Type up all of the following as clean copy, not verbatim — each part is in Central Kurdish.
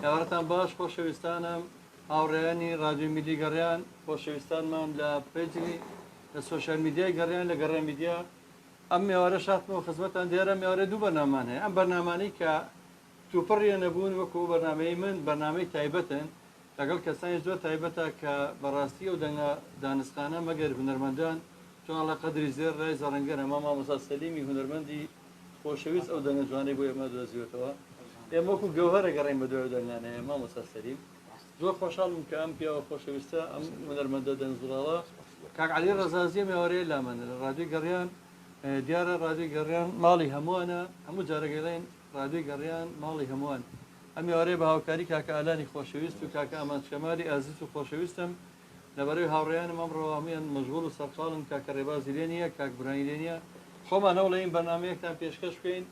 یاوەتان باش خۆشەویستانم هاوڕێیانی رادیۆ میلی گەڕیان خۆشەویستانمان لە پێجی لە سوۆشیال میدیای گەڕیان لە گەڕێ میدیا ئەم میێوارە شاتمەوە خزمەتان دیارە میێوارە دوو بەرنامان هەیە ئەم بەرنامانەی کە تووپڕیە نەبوون وەکو بەرنامەی من بەرنامەی تایبەتن لەگەڵ کەسانی زۆر تایبەتە کە بەڕاستی و دەنگە دانسخانە مەگەر هونەرمەندان چۆن لە قەدری زێر ڕای زەڕەنگەر ئەمە مامۆستا سەلیمی هونەرمەندی خۆشەویست ئەو دەنگە جوانەی بۆ ئێمە دۆزیوێتەوە ئێمە وەکو گەوهەرە گەڕین بە دوای دەنگانەیە مامۆستا سەلیم زۆر خۆشحاڵم کە ئەم پیاوە خۆشەویستە ئەم هونەرمەندە دەنگزوڵاڵە کاک عەلی ڕەزازیە میێوارەیە لامەنە لە رادیۆی گەڕیان دیارە رادیۆی گەڕیان ماڵی هەمووانە هەموو جارەگەڵێن رادیۆی گەڕیان ماڵی هەمووان ئەم میێوارەیە بە هاوکاری کاکە ئالانی خۆشەویست و کاکە ئەمان شەمالی ئازیز و خۆشەویستم لەبەرەوەی هاوڕێیانم ئەمڕۆ هەموویان مەشغوڵ و سەرقاڵن کاکە ڕێبازی لێ نییە کاک برانی لێ نییە خۆمان هەوڵ لە این بەرنامەیەکتان پێشکەش بکەین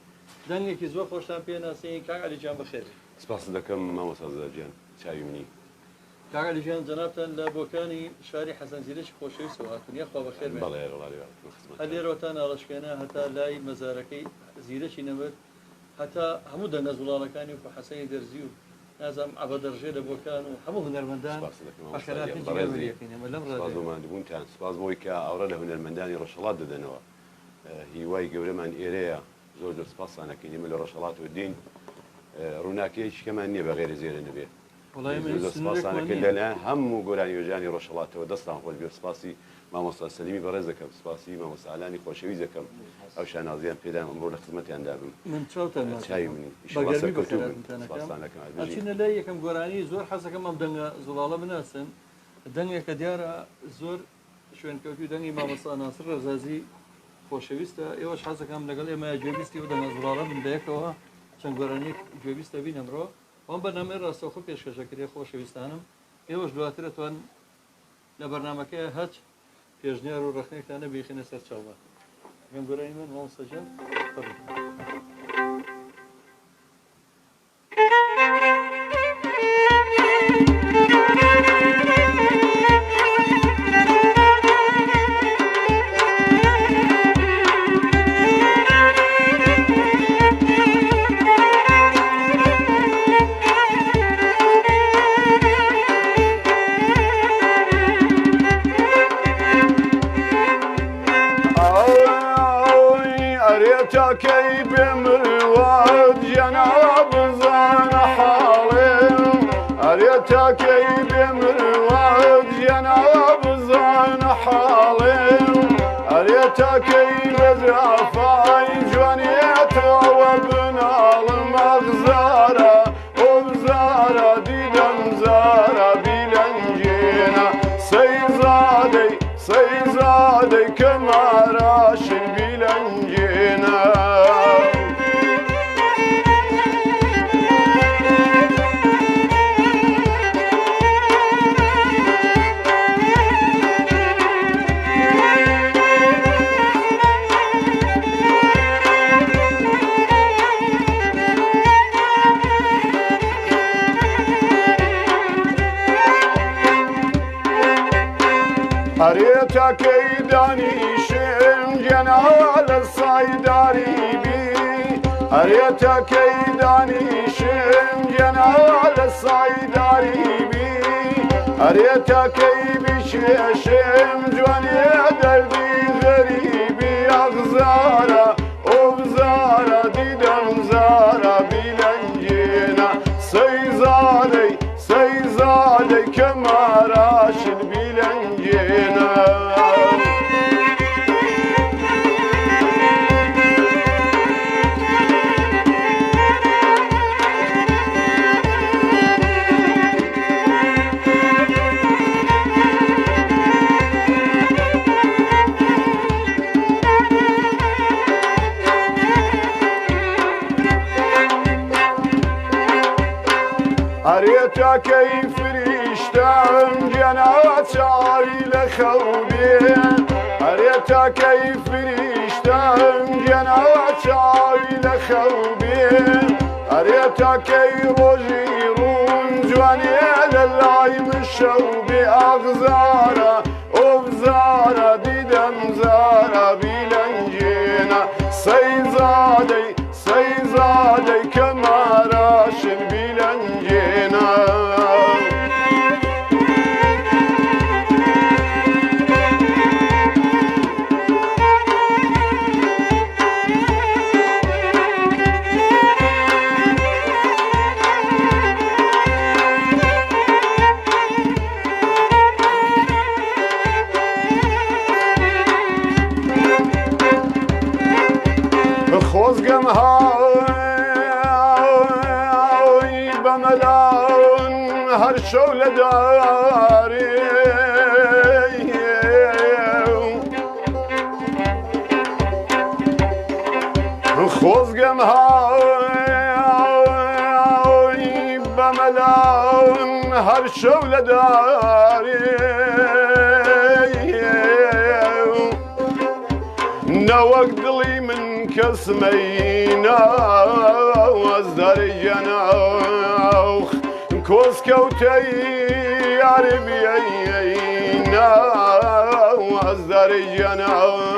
دەنگێکی زۆر خۆشتان پێ ناسین کاک عەلیجان بەخێر سپاس دەکەم مامۆستا زەرجان چاوی منی کاک عەلیجان جەنابتان لە بۆکانی شاری حەسەن زیرەکی خۆشەویستەوە هاتوون یەخوا بەخێر بێت بەڵێ هەلێرەوەتان ئاڵەشکێنە هەتا لای مەزارەکەی زیرەکی نەبێت هەتا هەموو دەنگە زوڵاڵەکانی و حەسەنی دەرزی و نازام عەبەدەڕژێ لە بۆکان و هەموو هونەرمەندان بوونتان سپاس بۆی کە ئەوڕە لە هونەرمەندانی ڕۆژهەڵات دەدەنەوە هیوای گەورەمان ئێرەیە زۆر زۆر سپاسانەکەین ئێمە لە ڕۆژهەڵات و دین ڕووناکیەکی شکەمان نییە بە غێرە زێرە نەبێت سپاسانەکە لەلایەن هەموو گۆرانی وێژانی ڕۆژهەڵاتەوە دەستان خۆش بێ سپاسی مامۆستا سەلیمی بەڕێز دەکەم سپاسی مامۆستا ئالانی خۆشەویست دەکەم ئەو شانازیان پێدان ئەمڕۆ لە خزمەتیاندا بم چاوی منی ئەچینە لای یەکەم گۆرانی زۆر حەزەکەم ئەم دەنگە زوڵاڵە بناسن دەنگێکە دیارە زۆر شوێنکەوتی دەنگی مامۆستا ناسر ڕەزازی خۆشەویستە ئێوەش حەزەکەم لەگەڵ ئێمە گوێبیستی و دەنگە زوڵاڵە بن بەیەکەوە چەند گۆرانێک گوێبیستە بین ئەمڕۆ ئەم بەرنامەی ڕاستەوخۆ پێشکەشەکردی خۆشەویستانم ئێوەش دواتر دەتوان لە بەرنامەکەی هەچ پێشنیار و ڕخنێکتانە بێخینە سەر چاوبە گەم گۆرانی من مامۆستاجان كي بمرواد جناب زان حالي أريتا كي بمرواد جناب زان حالي أريتا كي بزرافاي جوانيت وابنا المغزارة وبزارة ديدم زارة بلنجينا سيزادي كما راشد بلنجينا أريتا كيداني شم جنال الصيداري بي أريتا كيداني شم جنال الصيداري بي أريتا كيبي شم جواني دردي غريبي أغزارة وبزارة ديدم زارة بلنجينا سيزادي كما راشد بلنجينا أريتا كيف ريشتم جنات عائلة خوبين أريتا كيف ريشتم جنات عائلة خوبين أريتا كي رجيرون جواني للايم الشوبي أغزارة وبزارة ديدم زارة بلنجينا سيزادي كما راشد بلنجينا بملان هر شول داری خوزگم های بملان هر شول داری نوک دلی من کسمینا وزدار جناخ کوز کوتی عربینا وزدار جناخ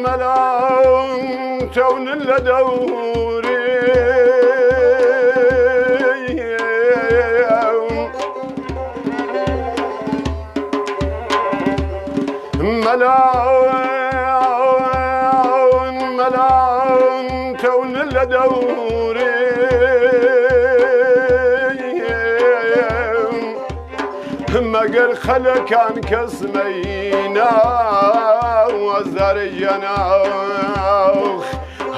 ملاون تون لدوري ملاون تون لدوري مگر خلکان کسمینا وزدار جناخ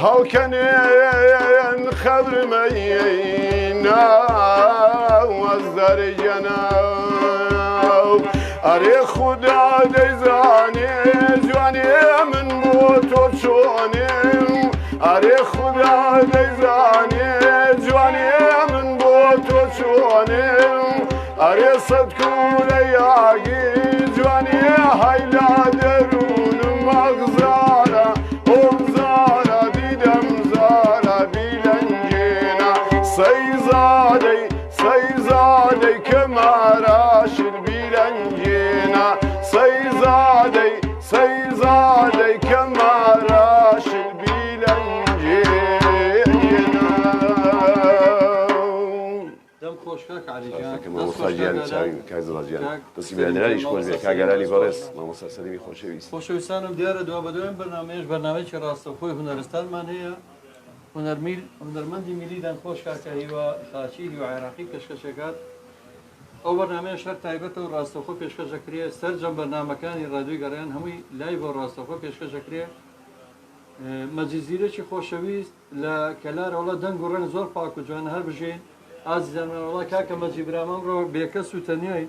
هاو کنین خبر مینا وزدار جناخ اره خدا دیزانی جوانی من بو تو چونیم اره خدا دیزانی جوانی من بو تو چونیم اره صد کوله یاگی جوانی هایلا درون مغزارا اوزارا دیدم زارا بیلنجینا سیزاده کماراشر بیلنجینا سیزاده کماراشر بیلنجینا دم خوش کاک علی جان مامۆستاجیان چاوی کاک زڵاجیان دەستی بەلەنێرانی خۆش بێ کاگەرانی بەڕێز مامۆستا سەلیمی خۆشەویست خۆشەویستانم دیارە دوا بەدوێن بەرنامەیەش بەرنامەیەکی ڕاستەوخۆی هونەرستانمان هەیە هونەرمەندی میلی دەنگخۆش کاکە هیوا خاچی هیوا عێراقی پێشکەشەکات ئەو بەرنامەیە شەر تایبەتە و ڕاستەوخۆ پێشکەشەکرێ سەرجەم بەرنامەکانی ڕادیۆی گەڕیان هەمووی لای بۆ ڕاستەوخۆ پێشکەشەکرێ مەجززیرەکی خۆشەویست لە کەلار وڵا دەنگ و ڕەنگ زۆر پاک و جوان هەر بژین ئازیزانمەوەڵا کاکە مەجی برامەمڕۆ بێکەس و تەنیای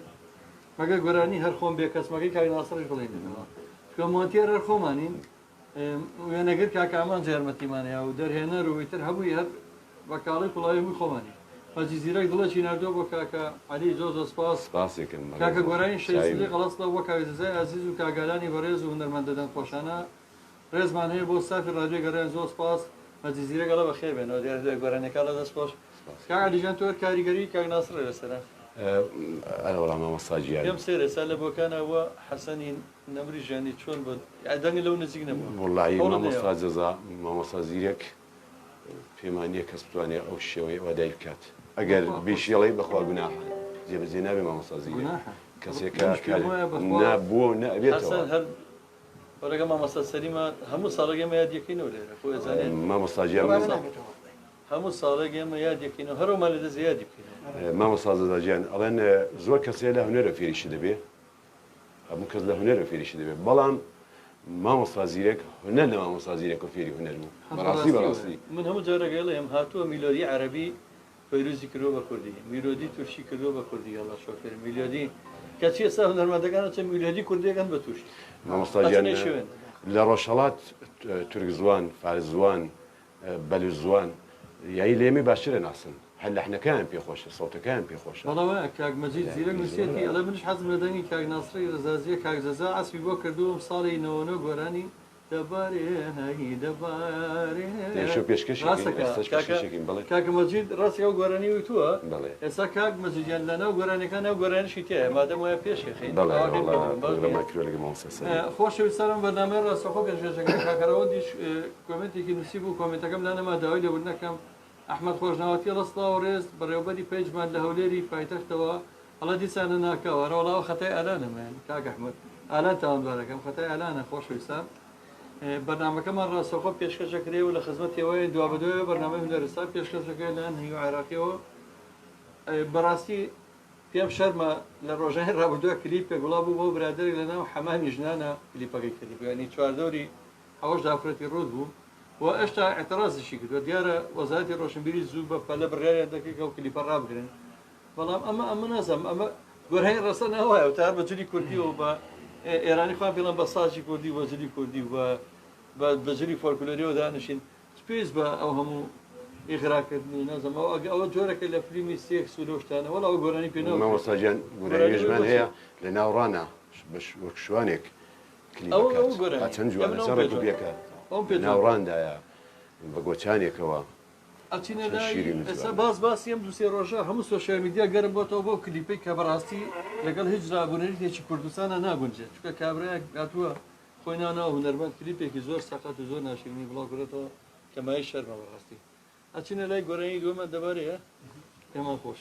مەگە گۆرانی هەر خۆم بێکەسمەکەی کاک ناسڕش بڵێنەوە کۆمۆنتێر هەر خۆمانین وێنەگر کاکامان جێرمەتیمانەیە و دەرهێنەر و ویتر هەمووی هەر بەکاڵی کوڵاوی هەمووی خۆمانی مەجززیرەک دڵەکی نردۆ بۆ کاکە علی زۆ سپاس کاکە گۆرانی شەیسلی قەڵەستە وە کاویزای عزیز و کاگالانی بەڕێز و هونەرمەندە دەنگخۆشانە ڕێزمان هەیە بۆ سافی ڕادیۆی گەڕیان زۆر سپاس مەجززیرە گەڵە بەخێر بێنەوە دیارە گۆرانەکە لە دەست خۆش کاک علیجان تۆ کاریگەری کاک ناسڕ لەسەرە ئەرە وەڵام مامۆستاجیان پێم سێرە سا لە بۆکانەوە حەسەنی نەمری ژیانی چۆن بۆ دەنگی لەو نزیک نەبوو وڵی مامۆستا جەزا مامۆستا زیرێک پێمانیە کەس بتوانێت ئەو شێوەی وادای بکات ئەگەر بیشێڵی بەخوا گوناح جێبەجێ نابێ مامۆستا زیرێک کەسێکە نابووە نەبێتەوە وەرەگە مامۆستا سەلیمە هەموو ساڵێگەمە یادیەکەینەوە لێرە خۆ زانێت مامۆستاجیان هەموو ساڵێگەمە یادیەکەینەوە هەرۆمان لە دەست یادی بکەین مامۆستا جەزاجیان ئەڵێن زۆر کەسێ لە هونەرە فێریشی دەبێ هەموو کەس لە هونەرە فێریشی دەبێت بەڵام مامۆستا زیرێک هونەر لە مامۆستا زیرێک و فێری هونەر بوو بەڕاستی من هەموو جارەگەڵێم هاتووە میلۆدی عەرەبی فەیروزی کردووە بە کوردی میلۆدی تورشی کردووە بە کوردی هەڵا شۆفێر میلۆدی کەچی ئێستا هونەرمەندەکانە چەند میلۆدی کوردیەکەن بە تووشی مامۆستاجیان لە ڕۆژهەڵات تورک زوان فارس زوان بەلوچ زوان یایی لێمی باشترە ناسن هەر لەحنەکەیان پێخۆشە سەوتەکەیان پێخۆشە بەڵەوە کاک مەجید زیرەک نووسێتی ئەڵێ منش حەزم لە دەنگی کاک ناسڕی ڕزازیە کاک زەزا ئەسپی بۆ کردووم ساڵی 99 گۆرانی دەبارێ هەی دەبارێ پێشکەشێکین بڵێ کاک مەجید ڕاستی ئەو گۆرانی وتووە ئێستا کاک مەجیدیان لەناو گۆرانەکان ئەو گۆرانیشی تێ مادەم وایە پێشکەخین خۆشەویستانم بەرنامەی ڕاستەخۆ پێشکەشەکە کاکەرەوە دیش کۆمنتێکی نووسی بوو کۆمنتەکەم لا نەما داوای لێبوردنەکەم ئەحمەد خۆشناوەتی ڕستڵا و ڕێز بەڕێوەبەری پێیجمان لە هەولێری پایتەختەوە هەڵە دیسانە ناکەوەرە وڵاو خەتای ئەلانەمەیان کاک ئەحمەد ئالان تاوانبارەکەم خەتای ئەلانە خۆشەویستان بەرنامەکەمان ڕاستەوخۆ پێشکەشەکرێ و لە خزمەتیەوەی دوا بەدوێ بەرنامەی هونەرستان پێشکەشەکە لە هەنگی و عێراقیەوە بەڕاستی پێم شەرمە لە ڕۆژانی ڕابردووە کلیپێک وڵا بوو بۆ برادری لە ناو حەمامی ژنانە کلیپەکەی کردی ینی چواردەوری ئەوەش دافرەتی ڕۆد بوو و ئێشتا اعترازشی کردووە دیارە وەزارەتی ڕۆشنبیری زوو بە پەلە بڕیاریان دەکەی و کلیپە ڕابگرن بەڵام ئەمە نەزم ئەمە گۆرهەی ڕستە ناوایە و تا بەجلی کوردی و بە ئێرانی خوان پێڵم بە سازی کوردی وەزلی کوردی و بەجلی فۆلکلۆریەوە دانشین سپێس بە ئەو هەموو ئیغراکردنی نەزم ئەوە جۆرەکە لە فیلمی سێکس و لۆشتانە وەڵا ئەو گۆرانی پێنەوە مەوەساجیان گورانیژمان هەیە لە ناوڕانە وەک شوانێک چەند جوانە سەڕێک بێکە ناوڕاندایە بە گۆچانێکەوە ئەچینە ئێستا باسی ئەم دووسێ ڕۆژە هەموو سۆشیال میدیا گەرم بۆتەوە بۆ کلیپی کە بەڕاستی لەگەڵ هیچ ڕابوونەرێکی کوردستانە ناگونجێت چکە کابراەک هاتووە خۆی نانەوە هونەرمەند کلیپێکی زۆر سەقەت و زۆر ناشرینی بڵاوکرێتەوە کەمای شەرمە بەڕاستی ئەچینە لای گۆرانی دووەمە دەبارەیە پێمان خۆش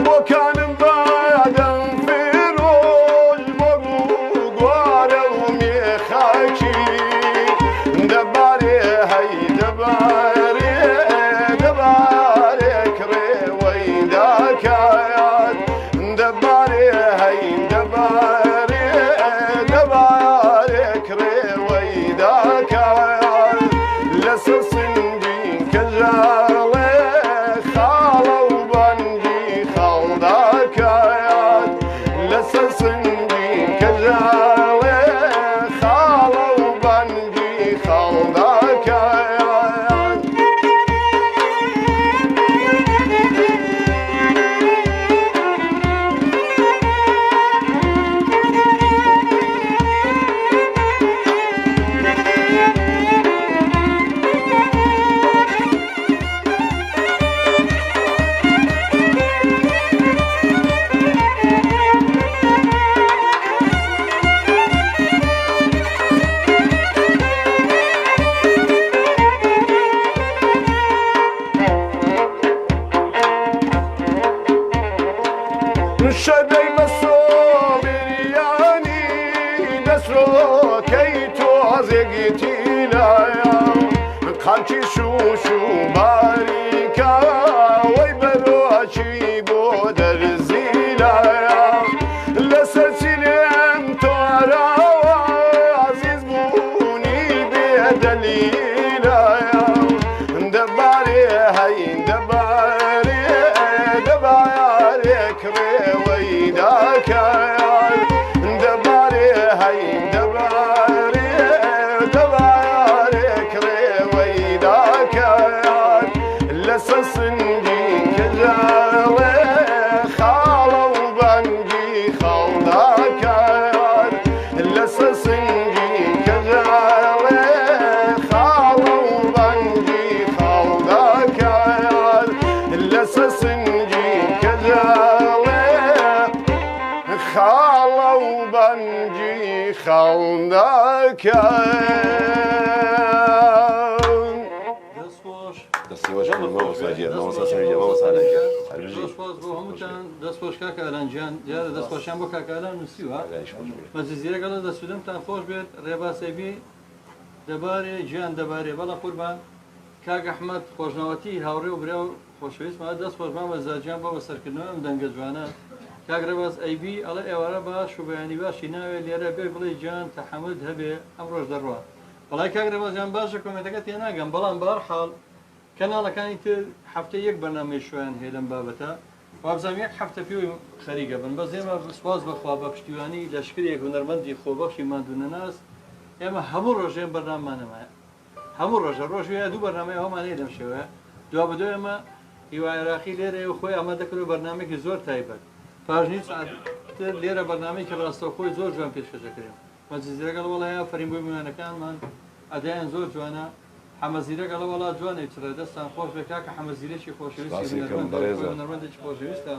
بۆ کانم بادەم فێرۆژ بۆ گوارە و مێخاکی دەبارێ هەی دەبارێ دەبارێ کرێوەی داکات دەبارێ هەی دەبارێ دەبارێ کرێوەی داکات لەسەر سنگی کەژاڵێ خاڵە و بەنگی خەڵداکات لەسەر سنگی کەژاڵێ خاڵە و بەنگی خەڵداکات شەدەی بەسۆ بریانی دەسرۆکەی تۆزێگیتی لایە قاچی شوش و باریکە وەی بەرۆچی بۆ دەرزی لایە لەسەر چیلێم تۆراوە عەزیز بوونی بێدەلیلایە دەبارێ هەی دەبارێ دەبارێ کرێوەی داکات دەبارێ هەی دەبارێ دەبارێ کرێوەی داکات لەسەر سنگی کەژاڵێ خاڵە و بەنگی خەڵداکات لەسەر سنگی کەژاڵێ خاڵە و بەنگی خەڵداکات لەسەر سنگی کەژاڵێ خاڵە و بەنگی خەڵداکات دەستخۆش دەستی وەش مەوەساجیە مەوەسا سەرجە مەوەسانە دەستخۆش بۆ هەمووتان دەستخۆش کاکە ئەلانجیان دیارە دەستخۆشیان بۆ کاکەلان نووسیوە مەجززیرەگەڵە دەسوودەمتان خۆش بێت ڕێباسەبی دەبارێ گیان دەبارێ بەڵە قوربان کاک ئەحمەد خۆشناوەتی هاوڕێ و برا و خۆشەویستمان دەستخۆشمان بەزاجیان بۆ بەسەرکردنەوە ئەم دەنگە جوانە کاک ڕێباز ئەیبی ئەڵێ ئێوارە باش و بەیانی باشی ناوێت لێرە بێ بڵێ گیان تەحەمد هەبێ ئەم ڕۆژ دەڕوە بەڵای کاک ڕێبازیان باشە کۆمنتەکە تێ ناگەم بەڵام بەهەرحاڵ کەناڵەکانی تر هەفتە یەک بەرنامەی شویان هەیە لەم بابەتە وابزانام یەک هەفتە پێوی خەریکە بن بەس ئێمە سواز بەخوا بە پشتیوانی لەشکرێک هونەرمەندی خۆبەخشی مادوونەناس ئێمە هەموو ڕۆژێن بەرناممانەمایە هەموو ڕۆژە ڕۆژویە دوو بەرنامەی هەمانەیە لەم شێوەیە دوا بەدۆ ئێمە هیوای عێراقی لێرە و خۆی ئەمە دەکرێت بەرنامێکی زۆر تایبەت پاژنی ساعتتر لێرە بەرنامەیەکی ڕاستەوخۆی زۆر جوان پێشکەشەکرێن مەجززیرەگەڵ وڵایە فەرینبووی میوانەکانمان ئەدایان زۆر جوانە حەمەزیرەگەڵە وڵات جوانێ چرە دەستان خۆش بێ کاکە حەمەزیرێکی خۆشەویستی نەرمەندێکی خۆشەویستە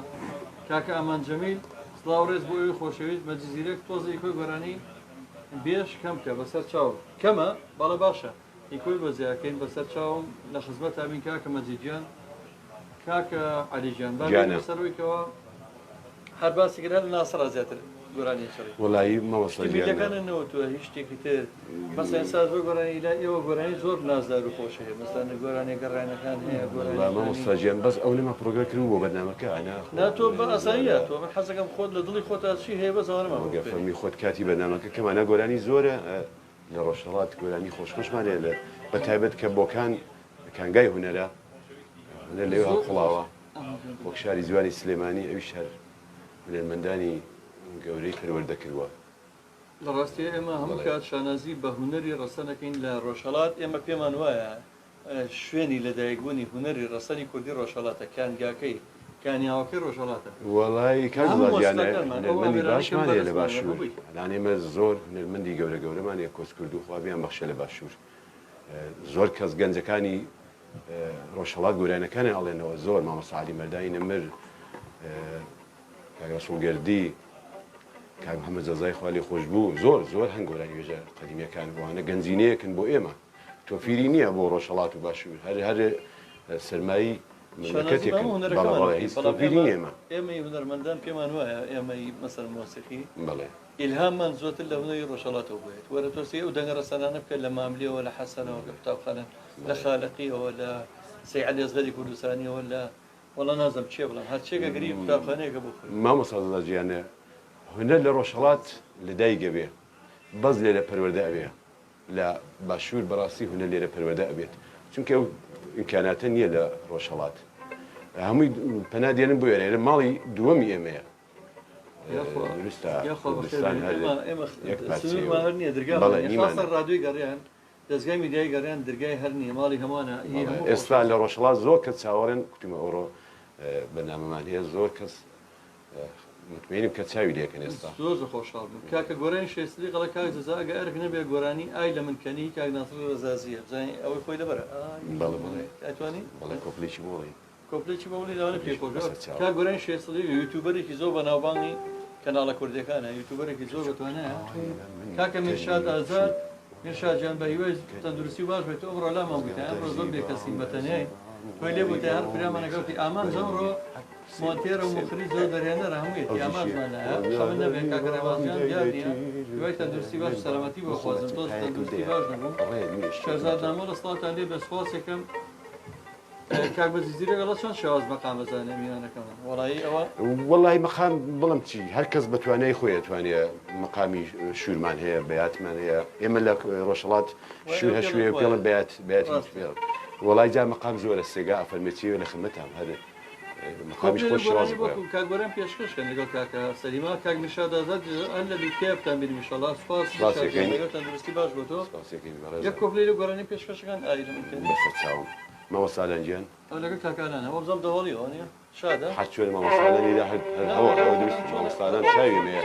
کاکە ئەمان جەمیل سڵاو ڕێز بۆ ئەوی خۆشەویست مەجززیرێک تۆزی کۆی گۆرانی بێش کەم کە بەسەر چاو کەمە بەڵە باشە ئیکۆی بە زیاکەین بەسەر چاوم لە خزمەت تامین کاکە مەجیدیان کاکە عەلیجان باسەرەوەیکەوە هەر باسی کرد هەر ناسڕە زیاتر گۆرانی شەڕی وڵایی مەوەسەجیان میدەکانەوە تۆ هیچ شتێکی تر مەسەڵەن ساز بۆ گۆرانی لا ئێوە گۆرانی زۆر نازدار و خۆش هەیە مەسەڵەن گۆرانی گەڕانەکان هەیە مەوەسەجیان بەس ئەو نەما پرۆگرامکردن بۆ بەرنامەکە نا تۆ بە ئاسانیە تۆ من حەزەکەم خۆت لە دڵی خۆت چی هەیە بە زانمە فەرمی خۆت کاتی بەرنامەکە کەمانە گۆرانی زۆرە لە ڕۆژهەڵات گۆرانی خۆشخۆشمانێ لە بە تایبەت کە بۆکان کانگای هونەرە لەوێ هەڵقڵاوە وەک شاری جوانی سلێمانی ئەوی شار هونەرمەندانی گەورەی پەروەردەکردووە لە ڕاستی ئێمە هەموو کات شانازی بە هونەری ڕەسەنەکەین لە ڕۆژهەڵات ئێمە پێمان وایە شوێنی لەدایکبوونی هونەری ڕەسەنی کوردی ڕۆژهەڵاتە کانگاکەی کانیاوەکەی ڕۆژهەڵاتە وڵی کارزانێنەرمەندی باشمانێ لە باشوور لان ئێمە زۆر هونەرمەندی گەورە گەورەمانێ کۆچ کرد و خوابیان بەخشە لە باشوور زۆر کەس گەنجەکانی ڕۆژهەڵات گۆرانەکانیان ئەڵێنەوە زۆر مامۆستا عەلی مەردانی نەمر کاک ڕەسوولگەردی کاک محەممەد جەزای خوا لێی خۆش بوو زۆر زۆر هەنگ گۆرانی وێژە قەدیمیەکان بوانە گەنجینەیەکن بۆ ئێمە تۆفیری نییە بۆ ڕۆژهەڵات و باشوور هەر سەرمایی شانازی هەموو بەڵێ هونەرەکەمان هیچ بەڵام تۆپیری ئێمە ئێمەی هونەرمەندان پێمان وایە ئێمەی مەسەر مۆسیقی بەڵێ ئیلهاممان زۆرتر لە هونەری ڕۆژهەڵاتەوە بێت وەرە تۆسی ئەو دەنگە ڕەسەنانە بکەن لە ماملەوە لە حەسەنەوە لە قوتابخانە لە خالقیەوە لە سەیعەلی ئەزغەری کوردستانیەوە لە وەڵا نازم چێ بڵم هەرچێکە گری قوتابخانەیەکە بۆ خۆی مامۆستا گیانە هونەر لە ڕۆژهەڵات لە دایکە بێ بەس لێرە پەروەردە ئەبێ لە باشوور بەڕاستی هونەر لێرە پەروەردە ئەبێت چونکە ئەو ئیمکاناتە نییە لە ڕۆژهەڵات هەمووی پەنا دێنن بۆ وێرە ماڵی دووەمی ئێمەیە هەر نییە دەرگا ڕادوی گەڕیان دەستگای میدیای گەڕیان دەرگای هەر نییە ماڵی هەمانە ئێستا لە ڕۆژهەڵات زۆر کەس چاوەڕێن کوتیمە ئەوڕۆ بەنامەمان هەیە زۆر کەس متمێنیم کە چاوی لێکن ئێستا زۆر خۆشحاڵ بوو کاکە گۆرانی شێستی قەڵە کاک جەزاگە ئەرک نەبێ گۆرانی ئای لە منکەنی کاک ناسر ڕەزازیە بزانین ئەوەی خۆی لەبەرە ئەتوانی بەڵێ کۆپلێکی بۆڵی کۆپلێکی بەوڵی لەوانە پێخۆش کا گۆرانی شێستی یوتیوبەرێکی زۆر بەناوبانگی کەناڵە کوردەکانە یوتیوبەرێکی زۆر بەتوانەیە کاکە میرشاد ئازاد میرشاد جان بە هیوای تەندروستی باش بێت ئەمڕۆ لامان بوویتە ئەمڕۆ زۆر بێکەسی بەتەنەی تۆی لێ بوویتە هەر پرامانەگەوتی ئامان زەمڕۆ مۆنتێرە و مخری زۆر دەرێنەرە هەموویەتی ئامانزمانە خەمە نەبێت کاکە ڕێوازیان دیار نییە دوای تەندروستی باش سەلامەتی بۆ خوازم تۆز تەندروستی باش نەبوو شەرزاد نامۆ لە سڵاتان لێ بەسپاسێکم کاک بەزیزیرە لە چەند شێواز مەقام بەزانێ میوانەکەمان وەڵایی ئەوە وەڵی مەقام بڵم چی هەر کەس بەتوانای خۆی ئەتوانێ مەقامی شوورمان هەیە بەیاتمان هەیە ئێمە لە ڕۆژهەڵات شوور هەشوێ پێڵم بەیاتی وەڵای جا مەقام زۆرە سێگا ئەفەرمێتیوە لە خمەتان هەر مەقامیش خۆش شێواز کاکگۆران پێشکەشکەن لەگەڵ کاکە سەلیما کاک میرشاد ئازاد ئەن لە بیکێبتان بینی میشەڵڵا سوپاس تەندروستی باش بۆ تۆ یەک کۆپلەی لە گۆرانی پێشکەشەکان ئایرم بەسەر چاوم ماوە سالەنجیان ئەو لەگەڵ کاکانانە ئەوە بزەم دەوەڵیەوە نیە شادە حەچوێن مامەسالەنیدا ئەوە دروست مامەستادان چاوی مەیە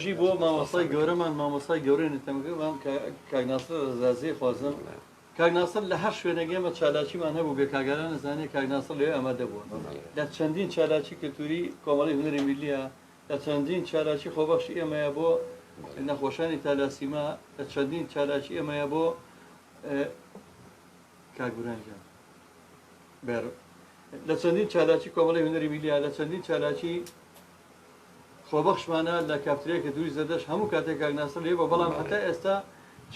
درێژی بۆ مامۆستای گەورەمان مامۆستای گەورەی نتەمەکەمان کاک ناسر ڕەزازی خوازم کاک ناسر لە هەر شوێنەگەمە چالاکیمان هەبوو بێ کاگەران نزانێت کاک ناسر لێ ئەمادە بووە لە چەندین چالاکی کلتوری کۆمەڵی هونەری میلیە لە چەندین چالاکی خۆبەخشی ئێمەیە بۆ نەخۆشانی تالاسیما لە چەندین چالاکی ئێمەیە بۆ کاگورانجان لە چەندین چالاکی کۆمەڵی هونەری میلیە لە چەندین چالاکی خۆبەخشمانە لە کافترەیەکە دووری زەردەش هەموو کاتێک کاکناسر لێ بە بەڵام هەتا ئێستا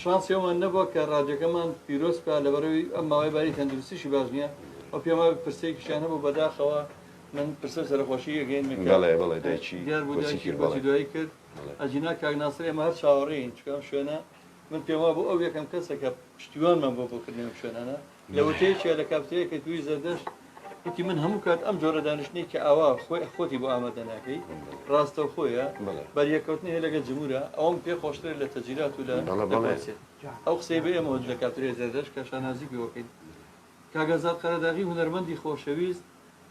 شانسیەوەمان نەبووە کە ڕادیۆکەمان پیرۆز بکات لەبەرەوەی ئەم ماوەی باری تەندروستیشی باش نییە ئەو پێما پرسەیەکیشیان هەبوو بەداخەوە من پرسە سەرخۆشی یەگەین بەڵێ دایکی دیار بوو دایکی دوایی کرد ئەجینا کاکناسر ئێمە هەر چاوەڕێین چکەم شوێنە من پێما بوو ئەو یەکەم کەسە کە پشتیوانمان بۆ بۆکردنەوە شوێنانە لە وتەیەکێ لە کافتەیەکە دووری زەردەش وتی من هەموو کات ئەم جۆرە دانیشتنی کە ئاوا خۆتی بۆ ئامادە ناکەی ڕاستە خۆیە بەریەکەوتنی هەیە لەگەڵ جمهورە ئەوم پێ خۆشتر لە تەجیرات و لە ئەو قسەی بە ئێمە لە کافتەرێ زەردەش کە شانازی پێوەکەین کاگەزات قەرەداغی هونەرمەندی خۆشەویست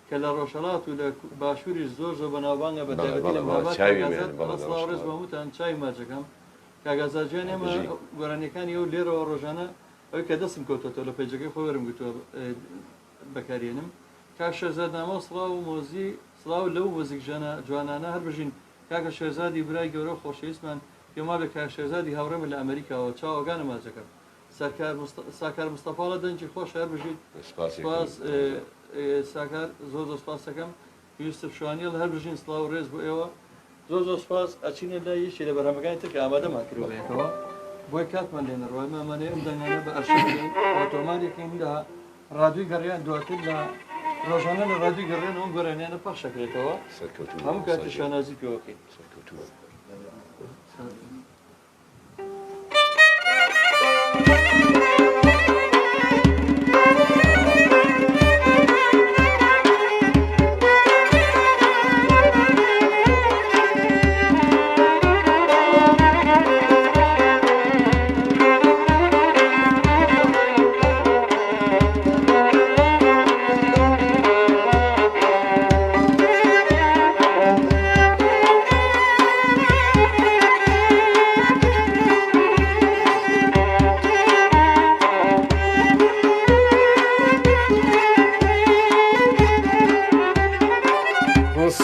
کە لە ڕۆژهەڵات و لە باشووریش زۆر بەناوبانگە بە تایبەتی لە مابات بەموتان چای ماچەکەم کاگازاجیان ئێمە گۆرانیەکانی ئەو لێرەوە ڕۆژانە ئەوەی کە دەستم کەوتەوە لە پێیجەکەی خۆ وەرم گوتووە بەکارێنم کاک شێرزادنامە سڵاو و مۆزی سڵاو لەو وەزیک جوانانە هەر بژین کاکە شێرزادی برای گەورە خۆشەویستمان پێما بە کاک شێرزادی هاوڕێمە لە ئەمریکاوە چاوەگانە ماچەکەم ساکار مستەفاڵە دەنجی خۆش هەر بژیت سپاس ساکار زۆر سپاس دەکەم یوسف شوانیل هەر بژین سڵاو ڕێز بۆ ئێوە زۆر سپاس ئەچینە لای یەکی لە بەرهەمەکانی تر کە ئامادەمان کردوێتەوە بۆی کاتمان لێنە ڕۆی مامانێ ئەم دەنگانە بە ئەرشەکەین ئۆتۆماتێکین لە ڕادوی گەڕیان دواتر لە ڕۆژانە لە ڕادوی گەڕێن ئەم گۆرانیانە پەخشەکرێتەوە هەموو کاتی شانازی پێوەکەین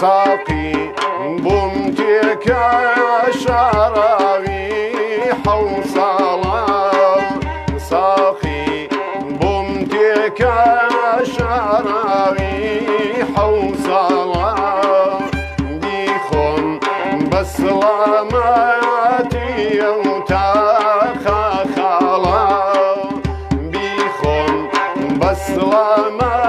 ساقي بومتك شراوي حوصلة ساقي بومتك شراوي حوصلة ديخون بسلاماتي وتخخلا بيخون بسلاماتي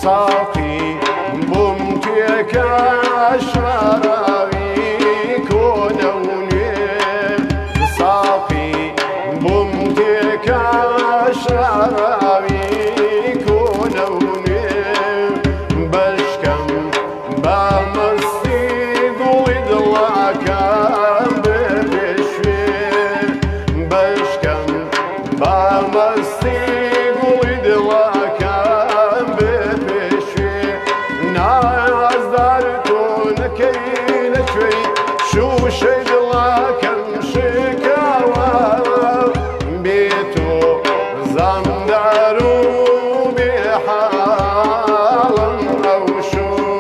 ساقي بومتك شراوي كونوني ساقي بومتك شراوي كونوني بشكم بمسي قويد لكم ببشوي بشكم بمسي قويد لكم شو شيد لكم شكاوى بيتو زمدارو بحال أو شو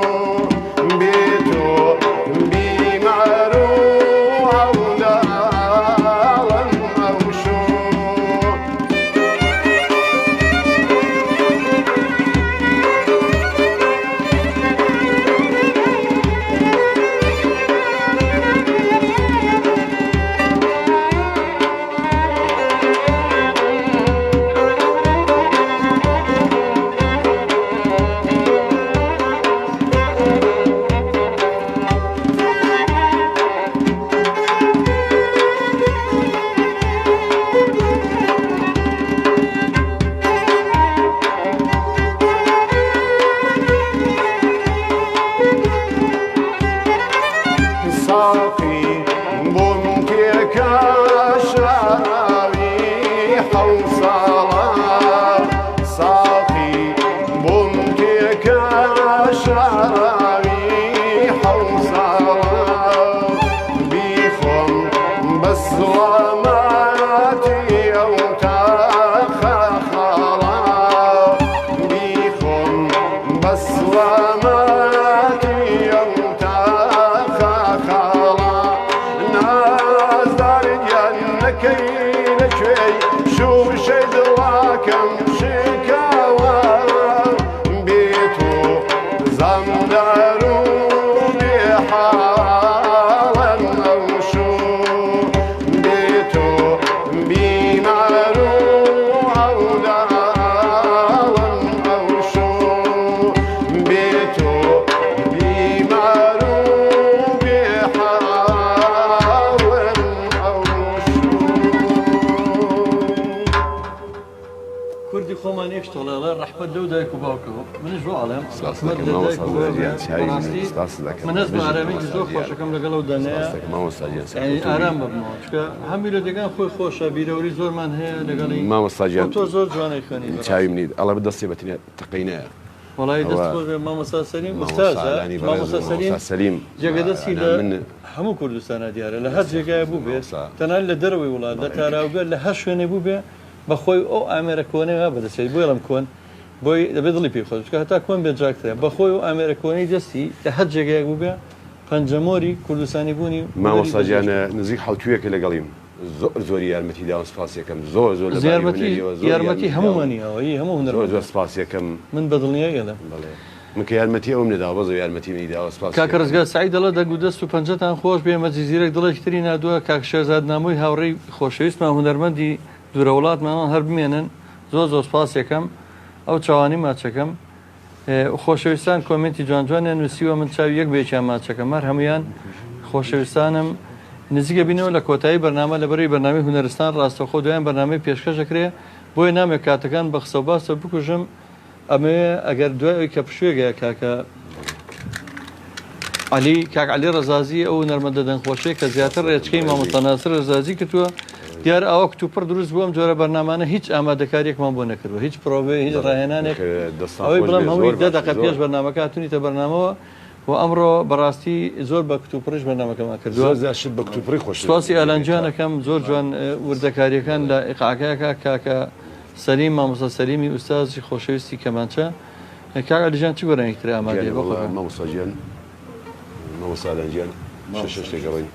سلاماتي يوم تخاخلا ناس دار ينكي شوي شوف شد لكم شكاوى بيتو زمدارو بحالا وشو بيتو بيمارو عودالا وشو بيتو بيمارو بحالا کوردی خۆمان یەک شتۆڵێڵە ڕەحمەت لەو دایک و باوکەوە منش بۆ ئاڵێم سپاس ڕەحمەت دەکەم لە ماوە دایک و سازیان چاوی بەڕاستی سپاس دەکەم من هەست بە ئارامێکی زۆر خۆشەکەم لەگەڵ دانەیە ماوە سازیان یعنی ئارام ببمەوە چکە هەمی لە دەگان خۆی خۆشە بیرەوەری زۆرمان هەیە لەگەڵی ماوە سازیان تۆ زۆر جوانەی خوێنی چاوی منید ئەڵە بەدەستی بەتنیا تقینەیە وڵی دەست خۆش بێ مامۆستا سەلیم ئوستازە مامۆستا سەلیم جێگە دەستی لە هەموو کوردستانە دیارە لە هەر جێگایە بوو بێت تەنان لە دەرەوەی وڵات لە تاراوگەر لە هەر شوێنێ بوو بێ بەخۆی ئەو ئامێرە کۆنەوە بەدەسێت بۆی لەم کۆن بۆی دەبێت دڵی پێی خۆش کە هەتا کۆن بێت جاکتەیە بەخۆی و ئامێرە کۆنەی دەستی لە هەر جێگایە بوو بێ پەنجەمۆری کوردستانی بوونی مامۆستاجیانە نزیک حوتویەکە لەگەڵیم زۆری یارمەتی داوە سپاسیەکەم زۆر زۆر یارمەتی هەمومانیەوە هەموو هەنەر زۆر سپاسیەکەم من بەدڵنیە گەلم من کە یارمەتی ئەوم نەدا بەزە یارمەتی منی داوە سپاس کاکە ڕزگار سعید دەڵە دەنگ و دەست و پەنجەتان خۆش بێ مەجززیرێک دڵێکی تری نادووە کاک شێرزاد نامۆی هاوڕێی خۆشەویستمان هونەرمەندی دوورە وڵاتمان هەر بمێنن زۆر زۆر سپاسێکم ئەو چاوانی ماچەکەم خۆشەویستان کۆمنتی جوانجوانیان نووسیوە من چاوی یەک بێکیان ماچەکەم هەر هەمویان خۆشەویستانم نزیکە بینەوە لە کۆتایی بەرنامە لەبەری بەرنامی هونەرستان ڕاستەخۆ دویان بەرنامەی پێشکەشەکرێ بۆیە نامێک کاتەکان بە قسە و باسە بکوژم ئەمێ ئەگەر دوای ئەوی کە پشوێگە کاکە علی کاک علی ڕزازی ئەو نەرمەدە دەنگخۆشەیە کە زیاتر ڕێچکەی مامۆستا ناسر ڕزازی کردووە دیار ئەوە کتوپڕ دروست بووم جۆرە بەرنامانە هیچ ئامادەکاریەکمان بۆ نەکردووە هیچ پرۆڤێ هیچ ڕاهێنانێک ئەوەی بڵم هەمووی 10 دقیقە پێش بەرنامەکە هاتوونیتە بەرنامەوە و ئەمڕۆ بەڕاستی زۆر بە کتوپڕش بەرنامەکەمان کردووە زاشت بە کتوپڕی خۆش سپاسی ئالانجیانەکەم زۆر جوان وردەکاریەکان لە ئیقاعەکەیەکە کاکە سەلیم مامۆستا سەلیمی ئوستازی خۆشەویستی کەمانچە کاک علیجان چی گۆرانێکی تر ئامادەیە بۆ خۆتان مامۆستاجیان مامۆستا ئالانجیان شش لەگەڵی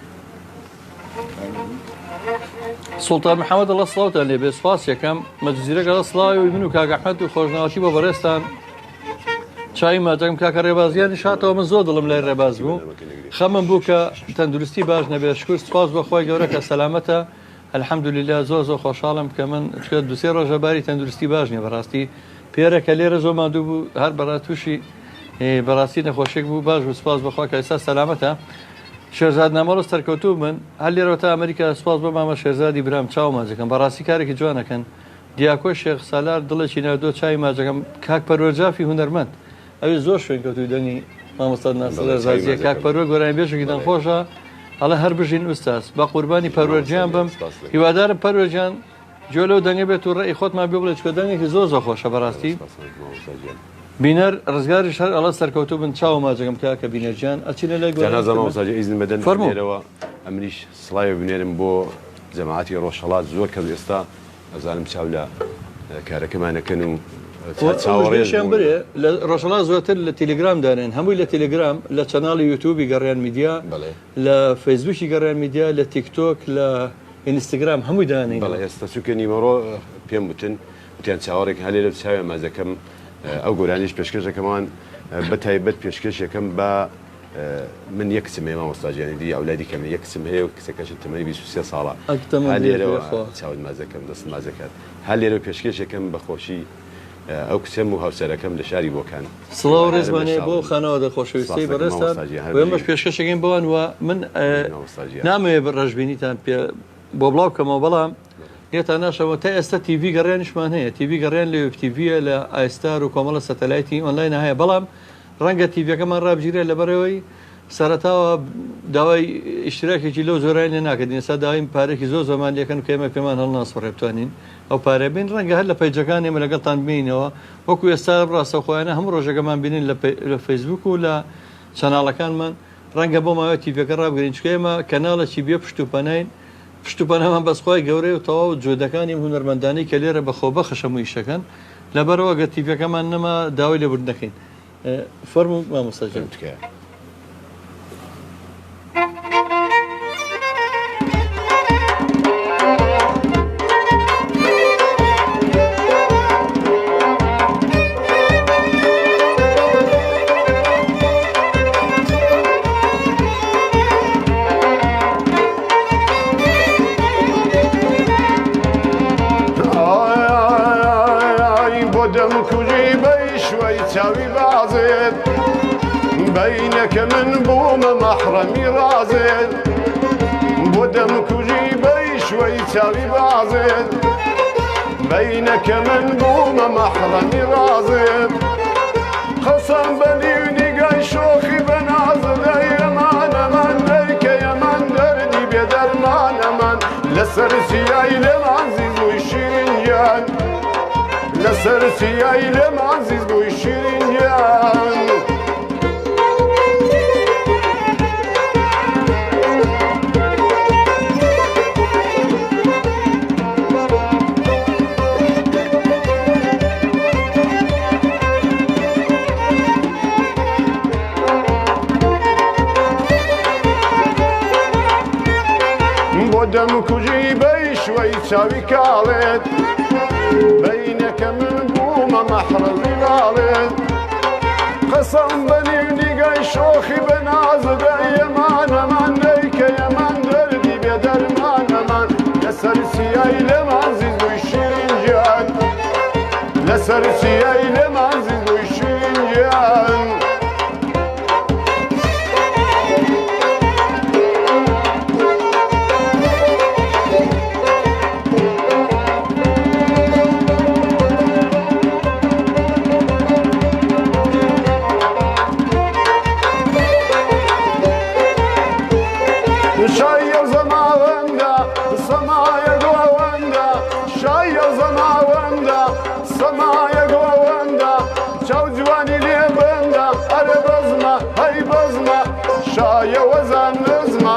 سڵتان محەممەد ئەڵە سڵاوتان لێ بێ سپاس یەکەم مەجززیرەکە سڵاوی من و کاک ئەحمەد و خۆشناوەتی بۆ بەڕێستان چای ماجەم کاکە ڕێبازیانی شاتەوە من زۆر دڵم لای ڕێباز بوو خەمم بوو کە تەندروستی باش نەبێت شکر سپاس بەخوای گەورە کە سەلامەتە الحەمدولله زۆر زۆر خۆشحاڵم کە من دوسێ ڕۆژە باری تەندروستی باش نیە بەڕاستی پێرەکە لێرە زۆر مادوو بوو هەر بەڕا تووشی بەڕاستی نەخۆشێک بوو باش بوو سپاس بەخوا کە ئێستا سەلامەتە شێرزاد نامەڵۆ سەرکەوتوو من هەر لێرەوە تا ئەمریکا سپاس بە مامە شێرزادی برام چاو ماجەکەم بەڕاستی کارێکی جوانەکەن دیاکۆ شێخ سالار دڵێکی ناردۆ چای ماجەکەم کاک پەروەرجافی هونەرمەند ئەوێ زۆر شوێن کەوتوی دەنگی مامۆستا ناسر ڕزازیە کاک پەروەر گۆرانی بێژێکی دەنگخۆشە هەڵە هەر بژین ئوستاز بە قوربانی پەروەرجیان بم هیوادارم پەروەرجان جۆ لەو دەنگە بێت و ڕێی خۆتمان بێ بڵێت کە دەنگێکی زۆر زۆر خۆشە بەڕاستی بینەر ڕزگاری شەر ئەڵە سەرکەوتوو بن چاوە ماجەکەم کاکە بینەرجان ئەچینە لای گۆرانازەماوساجە ئیزن بەدەنەوە ئەمریش سڵاوی بنێرم بۆ جەماعەتی ڕۆژهەڵات زۆر کەس ئێستا ئەزانم چاو لە کارەکەمانەکەن و چاوەڕێشیان برێ لە ڕۆژهەڵات زۆرتر لە تەلگرام دارێن هەمووی لە تەلگرام لە چەناڵی یوتیوبی گەڕیان میدیا لە فەیسبوکی گەڕیان میدیا لە تیکتۆک لە ئینستاگرام هەمووی دانین بەڵێ ئێستا چونکە نیمەڕۆ پێم وتن وتیان چاوەڕێک هەلێ لە چاوێ مازەکەم ئەو گۆرانیش پێشکەشەکەمان بە تایبەت پێشکەشەکەم بە من یەک کچم هەیە مامۆستاجیانی دی ئەولادی کەم یەک کچم هەیە و کچەکەشم تەمەنی 23 ساڵە هەلێرەوە چاوت مازەکەم دەست مازەکات هەلێرە پێشکەشەکەم بەخۆشی ئەو کچەم و هاوسەرەکەم لە شاری بۆکان سڵاو ڕێزمانێ بۆ خانەوە دەخۆشەویستی بەڕێستان ئێمەش پێشکەشەکەین بۆوان وە من نامەوێ ڕژبینیتان پێ بۆ بڵاو کەمەوە بەڵام هێتا ناشەوە تا ئێستا تیڤ گەڕێنشمان هەیە تیڤ گەڕێن لە وفتیڤە لە ئایستار و کۆمەڵە سەتەلایتی ئۆنلاین هەیە بەڵام ڕەنگە تیڤەکەمان ڕابگیرێت لەبەرەوەی سەرەتاوە داوای ئیشتراکێکی لەو زۆرای لێ ناکردین ئێستا داوایم پارێکی زۆر زەمان لەکەن کە ئێمە پێمان هەڵناسوڕێ بتوانین ئەو پارە بین ڕەنگە هەر لە پەیجەکان ئێمە لەگەڵتان بینەوە وەکو ئێستا ڕاستەخۆیانە هەموو ڕۆژەکەمان بینین لە فەیسبوک و لە چەناڵەکانمان ڕەنگە بۆ ماوە تیڤەکە ڕابگرین چکە ئێمە کەناڵێکی بێ پشتوپەنین پشتوپەنەمان بەسخوای گەورەی و تەواو جۆدەکانی هونەرمەندانی کە لێرە بەخۆ بەخشەمووی شەکەن لەبەرەوە گە تیڤەکەمان نەما داوای لێبوردنەکەین فەرموو مامۆستا جان. تکایە. تاوي بازد بينك من بوم محرمي رازد بدمك وجيبي شوي تاوي بازد بينك من بوم محرمي رازد قسم بلي ونقاي شوخي بنازد يمان من ديك يمان دردي بيدر مان لسرسي ايلم عزيز وشيرين جان لسرسي ايلم عزيز وشيرين جان دمك وجيبي شوي تساوي كالد بينك من بوم محرم غالد قسم بني ونقاي شوخي بنازد يمان من ليك يمان دردي بيدر مان لسرسي ايلم عزيز ويشيرين جان لسرسي ايلم عزيز ويشيرين جان شاير زماوندا سمايا قواندا شاير زماوندا سمايا قواندا شاو جواني لي بندا اري بزما هاي بزما شايا وزن نزما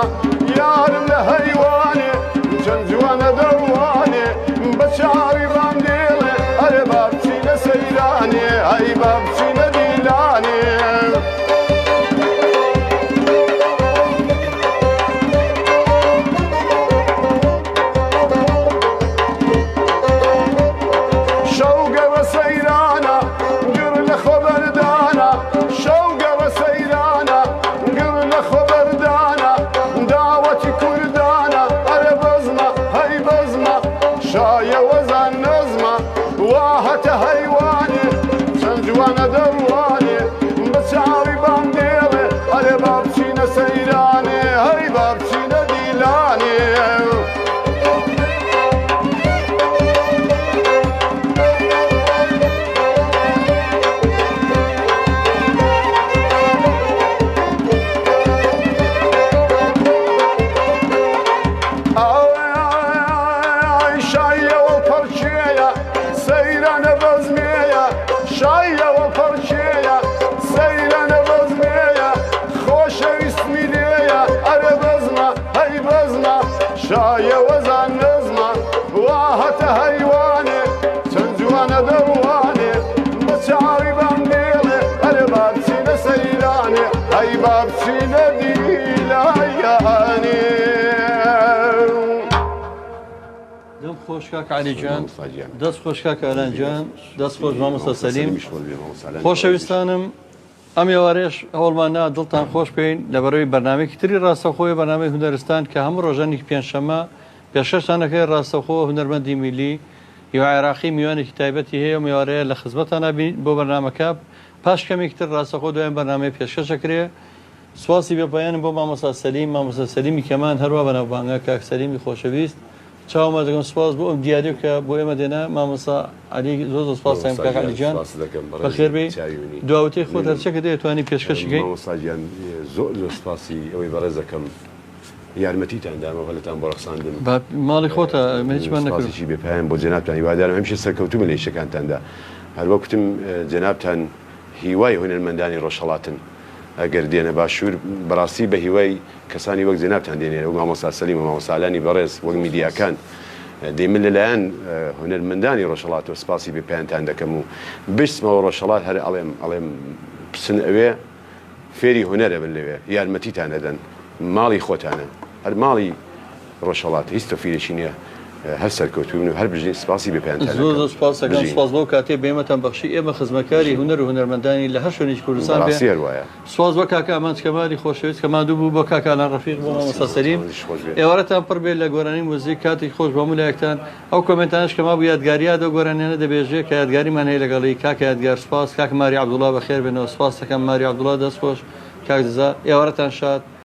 يار لهيواني جن جوانا دواني بشاري بانديلي اري بابتي لسيراني هاي بابتي لديلاني شايا وزن نزمة واهت هيواني سنجوانا دواني بشعري بانديلي هاي بابتينا سيراني هاي بابتينا ديلاني شايا وفرشيا سيلنا بزميا خوش اسمي ليا اري بزما هاي بزما شايا وزن نزما واهت هيواني سنجوانا دواني بشعري بانديلي اري بابتينا سيلاني هاي بابتينا ديلاياني دم خوش کاک علی جان دەست خۆش کاکە ئەلان جان دەست خۆش مامۆستا سەلیم خۆشەویستانم ئەم ێوارەیەش هەوڵمان دڵتان خۆش بکەین لەبەرەوەی بەرنامەیەکی تری ڕاستەوخۆی بەرنامەی هونەرستان کە هەموو ڕۆژانێکی پێنجشەممە پێشکەشتانەکەی ڕاستەوخۆ هونەرمەندی میلی هیوا عێراقی میوانێکی تایبەتی هەیە و میوارەیە لە خزمەتانە بۆ بەرنامەکە پاش کەمێکی تر ڕاستەوخۆ دوایان بەرنامەی پێشکەشەکرێ سواسی بێپایانم بۆ مامۆستا سەلیم مامۆستا سەلیمی کەمان هەروە بەناوبانگە کاک سەلیمی خۆشەویست چاومە دەگەم سپاس بۆ ئەم دیاریو کە بۆ ئێمە دێنا مامۆستا علی زۆر سپاس دەکەم کاک عەلیجان بەخێربێ دواوتەی خۆت هەرچێکە دەیەتوانی پێشکەشەکەی مامۆستاجیان زۆر سپاسی ئەوەی بەڕێز دەکەم یارمەتیتان دامە بەلەتان بۆ ڕەخساندن ماڵی خۆتە هیچمان نەکرد سپاسیشی بێپایان بۆ جەنابتان هیوادارم هەمیشە سەرکەوتوومە لە یشەکانتاندا هەروە کوتم جەنابتان هیوای هونەرمەندانی ڕۆژهەڵاتن ئەگەر دێنە باشوور بەڕاستی بە هیوای کەسانی وەک جەنابتان دێنێرە و مامۆستا سەلیم و مامۆستالانی بەڕێز وەک میدیاکان دەیمن لەلایەن هونەرمەندانی ڕۆژهەڵات و سپاسی بێپایانتان دەکەم و بستمەوە ڕۆژهەڵات هەر ئەڵێم بسن ئەوێ فێری هوەرە بن لەوێ یارمەتیتانەدەن ماڵی خۆتانە هەر ماڵی ڕۆژهەڵات هیچ تەفیرێکی نییە هەر سەرکەوتوبن و هەر بژین سپاسی بپیان زۆر سپاسەکەم سپاس بۆ کاتێ بێمەتان بەخشی ئێمە خزمەکاری هوەر و هوەرمەندانی لە هەر شوێنی کوردستان بێ هەروایە سواز بۆ کاکە ئەمان کەمالی خۆشەویست کە مادوو بوو بۆ کاکانان ڕەفیق بۆ مامۆستا سەلیم ئێوارەتان پڕ بێت لە گۆرانی موزیک کاتی خۆش بۆ مولایەکتان ئەو کۆمنتانش کە ما بوو یادگاریە دە گۆرانیانە دەبێژێ کە یادگاریمان هەیە لەگەڵی کاکە یادگار سپاس کاک ماری عەبدوڵڵا بەخێر بێنەوە سپاس دەکەم ماری عەبدوڵڵا دەستخۆش کاک دزا ئێوارەتان شاد